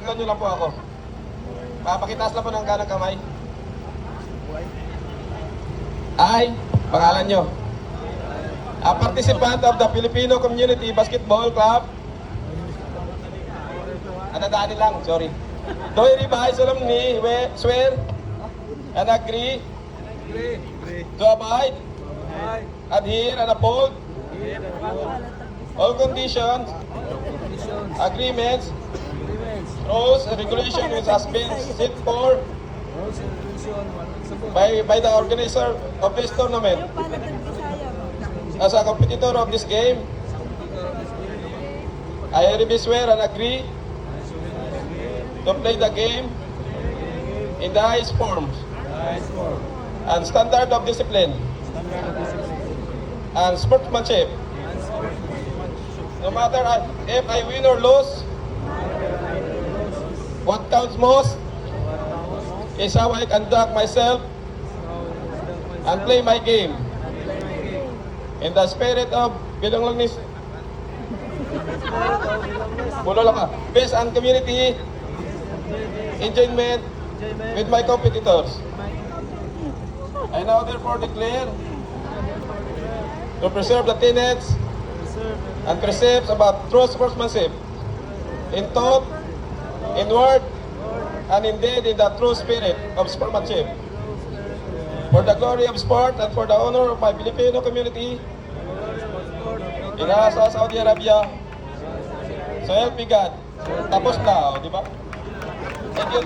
Sundan nyo lang po ako. Pakitaas lang po ng kanang kamay. I, pangalan nyo. A participant of the Filipino Community Basketball Club. Daan lang, sorry. Do hereby solemnly swear and agree to abide, adhere and uphold all conditions, agreements, rules and regulations which has been set for by the organizer of this tournament. As a competitor of this game, I hereby swear and agree to play the game in the highest forms and standard of discipline and sportsmanship. No matter if I win or lose, what counts most is how I conduct myself and play my game in the spirit of belonging, peace and community enjoyment with my competitors. I now therefore declare to preserve the tenets and precepts about true sportsmanship in thought, in word, and in deed in the true spirit of sportsmanship. For the glory of sport and for the honor of my Filipino community in Asa, Saudi Arabia. So help me God. Tapos na, di ba? Thank you.